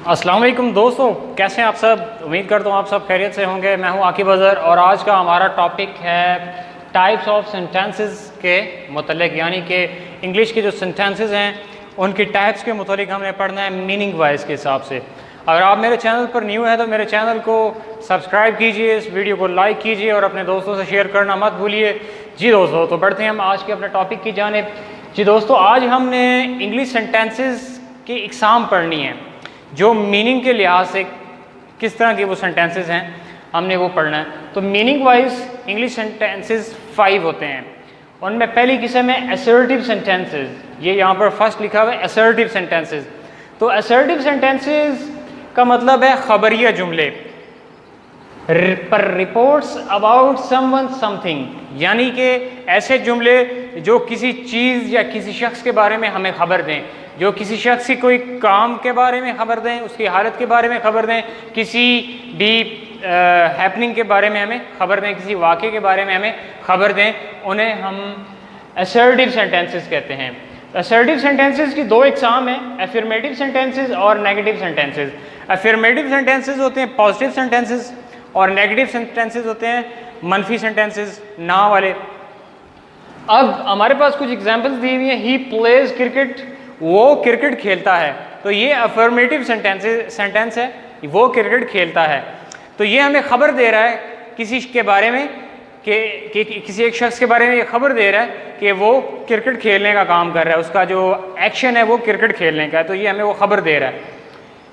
अस्सलाम वालेकुम दोस्तों, कैसे हैं आप सब। उम्मीद करता हूँ आप सब खैरियत से होंगे। मैं हूँ आकिब अज़हर और आज का हमारा टॉपिक है टाइप्स ऑफ सेंटेंसेस के मतलब, यानी कि इंग्लिश के जो सेंटेंसेस हैं उनकी टाइप्स के मतलब हमने पढ़ना है मीनिंग वाइज के हिसाब से। अगर आप मेरे चैनल पर न्यू हैं तो मेरे चैनल को सब्सक्राइब कीजिए, इस वीडियो को लाइक कीजिए और अपने दोस्तों से शेयर करना मत भूलिए। जी दोस्तों, तो बढ़ते हैं हम आज के अपने टॉपिक की जानिब। जी दोस्तों, आज हमने इंग्लिश सेंटेंसेस की इकसाम पढ़नी है, जो मीनिंग के लिहाज से किस तरह के वो सेंटेंसेस हैं हमने वो पढ़ना है। तो मीनिंग वाइज इंग्लिश सेंटेंसेस 5 होते हैं। उनमें पहली किस्म है असर्टिव सेंटेंसेस। ये यहाँ पर फर्स्ट लिखा हुआ है असर्टिव सेंटेंसेस। तो असर्टिव सेंटेंसेस का मतलब है खबरिया जुमले, पर रिपोर्ट्स अबाउट समवन समथिंग, यानी कि ऐसे जुमले जो किसी चीज़ या किसी शख्स के बारे में हमें खबर दें, जो किसी शख्स की कोई काम के बारे में खबर दें, उसकी हालत के बारे में खबर दें, किसी भी हैपनिंग के बारे में हमें खबर दें, किसी वाक़े के बारे में हमें खबर दें, उन्हें हम असर्टिव सेंटेंसेस कहते हैं। असर्टिव सेंटेंसेस की दो इकसाम हैं, अफर्मेटिव सेंटेंसेस और नेगेटिव सेंटेंसेस। अफर्मेटिव सेंटेंसेस होते हैं पॉजिटिव सेंटेंसेस और नेगेटिव सेंटेंसेस होते हैं मनफी सेंटेंसेस, ना वाले। अब हमारे पास कुछ एग्जांपल्स दी हुई हैं। ही प्लेज क्रिकेट, वो क्रिकेट खेलता है, तो ये अफर्मेटिव सेंटेंस है, वो क्रिकेट खेलता है। तो ये हमें खबर दे रहा है किसी के बारे में कि किसी एक शख्स के बारे में ये खबर दे रहा है कि वो क्रिकेट खेलने का काम कर रहा है, उसका जो एक्शन है वो क्रिकेट खेलने का है, तो ये हमें वो खबर दे रहा है।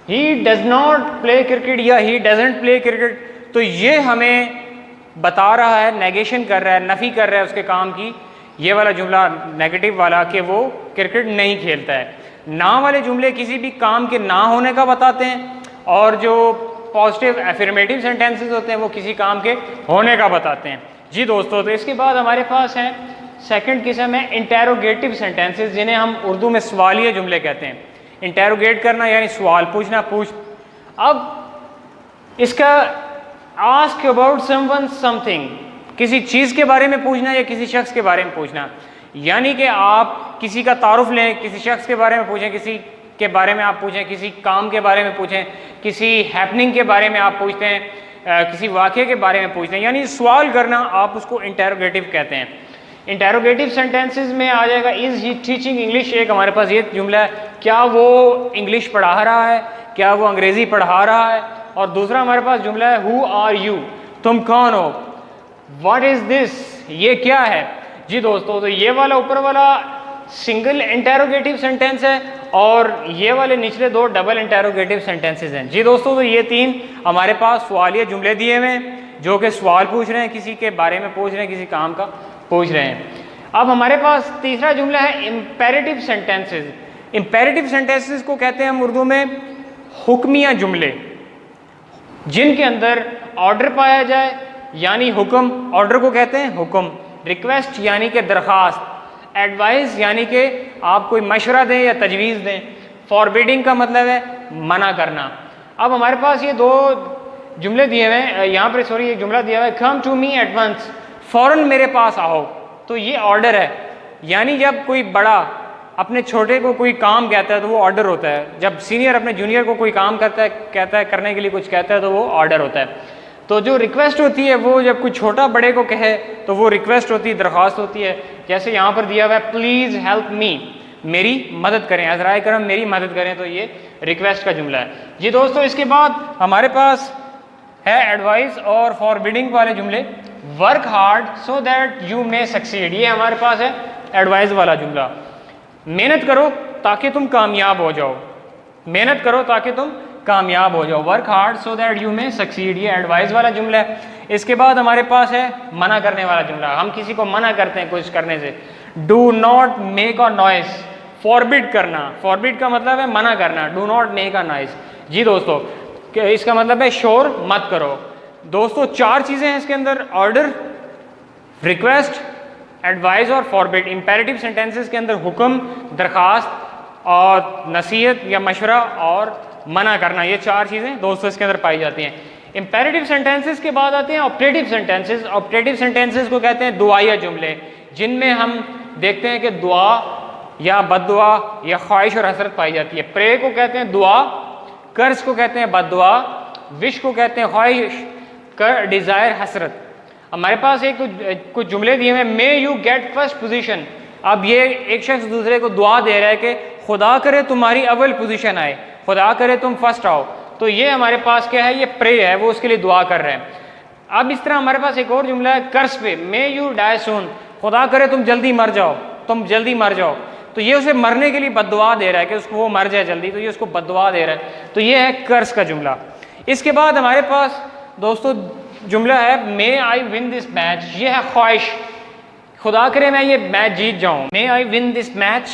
He does not play cricket या ही डजेंट प्ले क्रिकेट, तो ये हमें बता रहा है, नेगेशन कर रहा है, नफ़ी कर रहा है उसके काम की, ये वाला जुमला नेगेटिव वाला, कि वो क्रिकेट नहीं खेलता है। ना वाले जुमले किसी भी काम के ना होने का बताते हैं और जो पॉजिटिव अफर्मेटिव सेंटेंसेस होते हैं वो किसी काम के होने का बताते हैं। जी दोस्तों, तो इसके बाद हमारे पास है सेकंड किस्म है इंटेरोगेटिव सेंटेंसेस, जिन्हें हम उर्दू में सवालिया जुमले कहते हैं। इंटेरोगेट करना यानी सवाल पूछना, अब इसका आस्क अबाउट समवन समथिंग, किसी चीज़ के बारे में पूछना या किसी शख्स के बारे में पूछना, यानी कि आप किसी का तारुफ लें, किसी शख्स के बारे में पूछें, किसी के बारे में आप पूछें, किसी काम के बारे में पूछें, किसी हैपनिंग के बारे में आप पूछते हैं, किसी वाक़े के बारे में पूछते हैं, यानी सवाल करना, आप उसको इंटेरोगेटिव कहते हैं। इंटेरोगेटिव सेंटेंसेस में आ जाएगा इज़ ही टीचिंग इंग्लिश। एक हमारे पास ये जुमला है, क्या वो इंग्लिश पढ़ा रहा है, क्या वो अंग्रेज़ी पढ़ा रहा है। और दूसरा हमारे पास जुमला है हु आर यू, तुम कौन हो। व्हाट इज़ दिस, ये क्या है। जी दोस्तों, तो ये वाला ऊपर वाला सिंगल इंटेरोगेटिव सेंटेंस है और ये वाले निचले दो डबल इंटेरोगेटिव सेंटेंसेस हैं। जी दोस्तों, तो ये तीन हमारे पास सवालिया जुमले दिए हुए हैं जो कि सवाल पूछ रहे हैं, किसी के बारे में पूछ रहे हैं, किसी काम का पूछ रहे हैं। अब हमारे पास तीसरा जुमला है इम्पेरेटिव सेंटेंसेस। इम्पेरेटिव सेंटेंसेस को कहते हैं हम उर्दू में हुक्मिया जुमले, जिनके अंदर ऑर्डर पाया जाए, यानी हुक्म, ऑर्डर को कहते हैं हुक्म। रिक्वेस्ट यानी कि दरख्वास्त, एडवाइस यानी कि आप कोई मशवरा दें या तजवीज़ दें, फॉरबिडिंग का मतलब है मना करना। अब हमारे पास ये दो जुमले दिए हुए हैं, यहाँ पर सॉरी एक जुमला दिया हुआ है come to me at once, फ़ौरन मेरे पास आओ। तो ये ऑर्डर है, यानी जब कोई बड़ा अपने छोटे को कोई काम कहता है तो वो ऑर्डर होता है। जब सीनियर अपने जूनियर को कोई काम करता है, कहता है करने के लिए कुछ कहता है, तो वो ऑर्डर होता है। तो जो रिक्वेस्ट होती है वो जब कोई छोटा बड़े को कहे तो वो रिक्वेस्ट होती है, दरख्वास्त होती है। जैसे यहाँ पर दिया हुआ है प्लीज़ हेल्प मी, मेरी मदद करें, अज़राए करम मेरी मदद करें, तो ये रिक्वेस्ट का जुमला है। जी दोस्तों, इसके बाद हमारे पास है एडवाइस और फॉरबिडिंग वाले जुमले। Work hard so that you may succeed, ये हमारे पास है एडवाइस वाला जुमला। मेहनत करो ताकि तुम कामयाब हो जाओ, मेहनत करो ताकि तुम कामयाब हो जाओ। Work hard so that you may succeed, ये एडवाइस वाला जुमला है। इसके बाद हमारे पास है मना करने वाला जुमला। हम किसी को मना करते हैं कुछ करने से। Do not make a noise, forbid करना, फॉरबिड का मतलब है मना करना। Do not make a noise. जी दोस्तों, इसका मतलब है शोर मत करो। दोस्तों, चार चीज़ें हैं इसके अंदर, ऑर्डर, रिक्वेस्ट, एडवाइस और फॉरबिड। इंपेरेटिव सेंटेंसेस के अंदर हुक्म, दरख्वास्त और नसीहत या मशवरा और मना करना, ये चार चीज़ें दोस्तों इसके अंदर पाई जाती हैं। इंपेरेटिव सेंटेंसेस के बाद आते हैं ऑपरेटिव सेंटेंसेस। ऑपरेटिव सेंटेंसेस को कहते हैं दुआया जुमले, जिनमें हम देखते हैं कि दुआ या बद्दुआ या ख्वाहिश और हसरत पाई जाती है। प्रे को कहते हैं दुआ, कर्ज को कहते हैं बद्दुआ, विश को कहते हैं ख्वाहिश, कर डिज़ायर हसरत। हमारे पास एक कुछ जुमले दिए हुए हैं, may you get first position. अब ये एक शख्स दूसरे को दुआ दे रहा है कि खुदा करे तुम्हारी अव्वल पोजीशन आए, खुदा करे तुम फर्स्ट आओ। तो ये हमारे पास क्या है, ये प्रे है, वो उसके लिए दुआ कर रहे हैं। अब इस तरह हमारे पास एक और जुमला है कर्ज पे, मे यू डाई सून, खुदा करे तुम जल्दी मर जाओ, तुम जल्दी मर जाओ। तो ये उसे मरने के लिए बद्दुआ दे रहा है कि उसको वो मर जाए जल्दी, तो ये उसको बद्दुआ दे रहा है। तो ये है कर्ज का जुमला। इसके बाद हमारे पास दोस्तों जुमला है मे आई विन दिस मैच, ये है ख्वाहिश, खुदा करे मैं ये मैच जीत जाऊं, मे आई विन दिस मैच।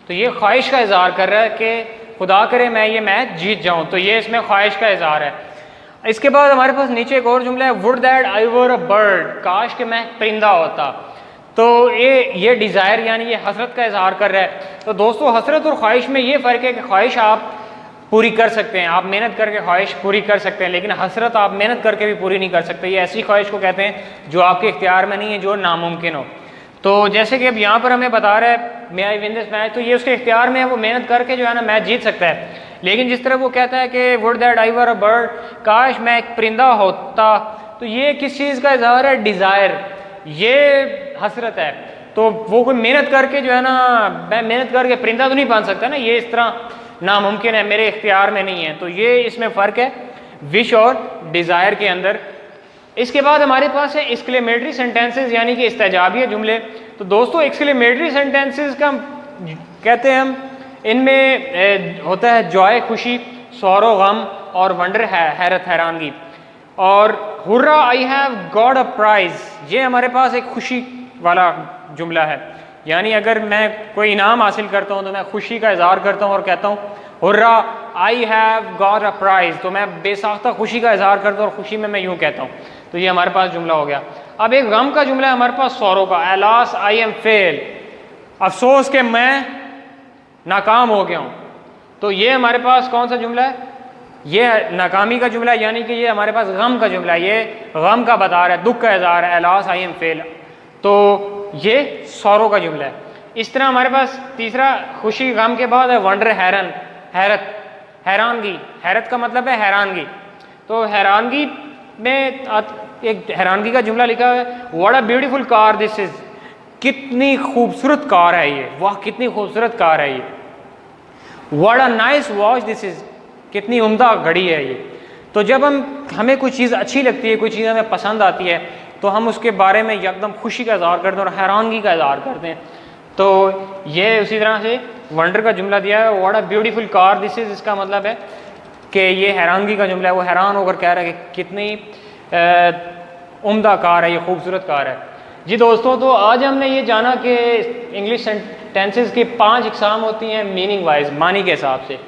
तो ये ख्वाहिश का इजहार कर रहा है कि खुदा करे मैं ये मैच जीत जाऊं, तो ये इसमें ख्वाहिश का इजहार है। इसके बाद हमारे पास नीचे एक और जुमला है would that I were a bird, काश के मैं परिंदा होता। तो ये डिज़ायर यानी ये हसरत का इजहार कर रहा है। तो दोस्तों हसरत और ख्वाहिश में ये फ़र्क है कि ख्वाहिश आप पूरी कर सकते हैं, आप मेहनत करके ख्वाहिश पूरी कर सकते हैं, लेकिन हसरत आप मेहनत करके भी पूरी नहीं कर सकते। ये ऐसी ख्वाहिश को कहते हैं जो आपके इख्तियार में नहीं है, जो नामुमकिन हो। तो जैसे कि अब यहाँ पर हमें बता रहा है मे आई विन दिस मैच, तो ये उसके इख्तियार में है, वो मेहनत करके जो है ना मैच जीत सकता है। लेकिन जिस तरह वो कहता है कि would that I were a bird, काश मैं एक परिंदा होता, तो ये किस चीज़ का इजहार है, डिज़ायर, ये हसरत है। तो वो कोई मेहनत करके जो है ना, मैं मेहनत करके परिंदा तो नहीं बन सकता ना, ये इस तरह नामुमकिन है, मेरे इख्तियार में नहीं है। तो ये इसमें फ़र्क है विश और डिज़ायर के अंदर। इसके बाद हमारे पास है एक्सक्लेमेटरी सेंटेंसेस यानी कि इस्तेजाबिया जुमले। तो दोस्तों एक्सक्लेमेटरी सेंटेंसेस का कहते हैं हम, इनमें होता है जॉय खुशी, सौरो गम, और वंडर हैरत हैरानगी। और hurrah I have got a price, ये हमारे पास एक खुशी वाला जुमला है। यानी अगर मैं कोई इनाम हासिल करता हूँ तो मैं खुशी का इजहार करता हूँ और कहता हूँ hurrah I have got a price, तो मैं बेसाख्ता खुशी का इजहार करता हूँ और खुशी में मैं यूँ कहता हूँ। तो ये हमारे पास जुमला हो गया। अब एक गम का जुमला है हमारे पास सौरो का, एलास आई एम फेल, अफसोस के मैं नाकाम हो गया हूँ। तो ये हमारे पास कौन सा जुमला है, ये नाकामी का जुमला है, यानी कि ये हमारे पास गम का जुमला है, ये गम का बता रहा है, दुख का इजहार है, एलास आई एम फेल। तो ये सौरो का जुमला है। इस तरह हमारे पास तीसरा खुशी गम के बाद है वंडर हैरन, हैरत हैरानगी, हैरत का मतलब है हैरानगी। तो हैरानगी में एक हैरानगी का जुमला लिखा है what a beautiful car this is, कितनी खूबसूरत कार है ये, वाह कितनी खूबसूरत कार है ये। What a nice watch this is, कितनी उम्दा घड़ी है ये। तो जब हमें कोई चीज़ अच्छी लगती है, कोई चीज़ हमें पसंद आती है, तो हम उसके बारे में एकदम खुशी का इजहार करते हैं और हैरानगी का इजहार करते हैं। तो ये उसी तरह से वंडर का जुमला दिया है what a beautiful car this is, इसका मतलब है कि ये हैरानगी का जुमला है, वो हैरान होकर कह रहा है कि कितनी उम्दा कार है ये, खूबसूरत कार है। जी दोस्तों, तो आज हमने ये जाना कि इंग्लिश सेंटेंसेस की 5 इकसाम होती हैं मीनिंग वाइज, मानी के हिसाब से।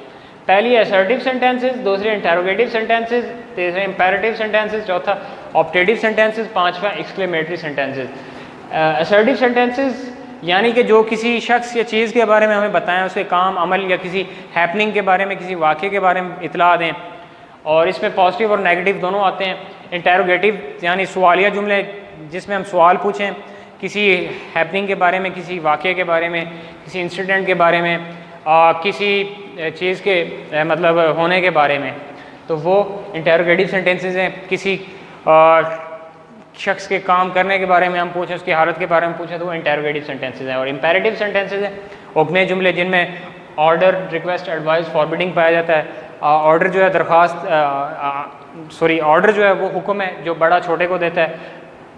पहली असर्टिव सेंटेंसेस, दूसरी इंटरोगेटिव सेंटेंसेस, तीसरा इंपेरेटिव सेंटेंसेस, चौथा ऑप्टेटिव सेंटेंसेस, पांचवा एक्सक्लेमेटरी सेंटेंसेस। असर्टिव सेंटेंसेस यानी कि जो किसी शख्स या चीज़ के बारे में हमें बताएं, उसके काम अमल या किसी हैपनिंग के बारे में, किसी वाक़े के बारे में इतला दें, और इसमें पॉजिटिव और नेगेटिव दोनों आते हैं। इंटरोगेटिव यानी सवालिया जुमले, जिसमें हम सवाल पूछें किसी हैपनिंग के बारे में, किसी वाक़े के बारे में, किसी इंसिडेंट के बारे में, किसी चीज़ के मतलब होने के बारे में, तो वो इंटरोगेटिव सेंटेंसेस हैं। किसी शख्स के काम करने के बारे में हम पूछें, उसकी हालत के बारे में पूछें, तो वो इंटरोगेटिव सेंटेंसेस हैं। और इंपेरेटिव सेंटेंसेस हैं हुक्मी जुमले, जिनमें ऑर्डर, रिक्वेस्ट, एडवाइस, फॉरबिडिंग पाया जाता है। ऑर्डर जो है ऑर्डर जो है वो हुक्म है जो बड़ा छोटे को देता है,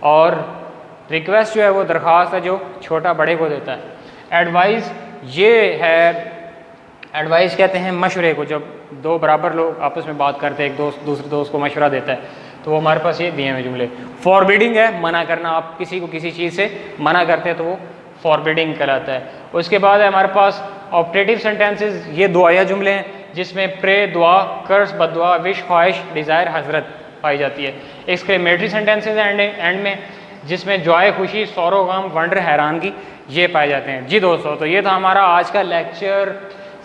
और रिक्वेस्ट जो है वो दरख्वास्त है जो छोटा बड़े को देता है। एडवाइस ये है, एडवाइस कहते हैं मशवरे को, जब दो बराबर लोग आपस में बात करते हैं, एक दोस्त दूसरे दोस्त को मशवरा देता है, तो वो हमारे पास ये दिए हुए जुमले। फॉरबिडिंग है मना करना, आप किसी को किसी चीज़ से मना करते हैं तो वो फॉरबिडिंग कहलाता है। उसके बाद है हमारे पास ऑप्टेटिव सेंटेंसेस, ये दुआया जुमले हैं जिसमें प्रे, दुआ, कर्ज, बददुआ, विश, ख्वाहिश, डिज़ायर, हजरत पाई जाती है। एक्सक्लेमेटरी सेंटेंसेस एंड में, जिसमें जॉय, खुशी, सौरो, गम, वंडर, हैरानगी ये पाए जाते हैं। जी दोस्तों, तो ये था हमारा आज का लेक्चर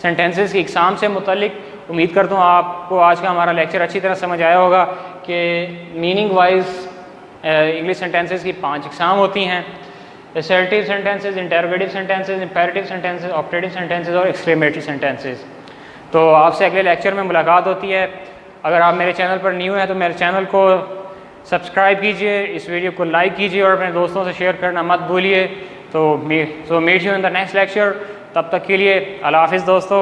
सेंटेंसेस की इकसाम से मुतल्लिक। उम्मीद करता हूँ आपको आज का हमारा लेक्चर अच्छी तरह समझ आया होगा कि मीनिंग वाइज इंग्लिश सेंटेंसेस की 5 इकसाम होती हैं: assertive sentences, interrogative sentences, imperative sentences, optative sentences और एक्सक्लेमेटरी सेंटेंसेस। तो आपसे अगले लेक्चर में मुलाकात होती है। अगर आप मेरे चैनल पर न्यू हैं तो मेरे चैनल को सब्सक्राइब कीजिए, इस वीडियो को लाइक कीजिए और अपने दोस्तों से शेयर करना मत भूलिए। तो meet you in the next lecture. तब तक के लिए अल्लाह हाफिज़ दोस्तों।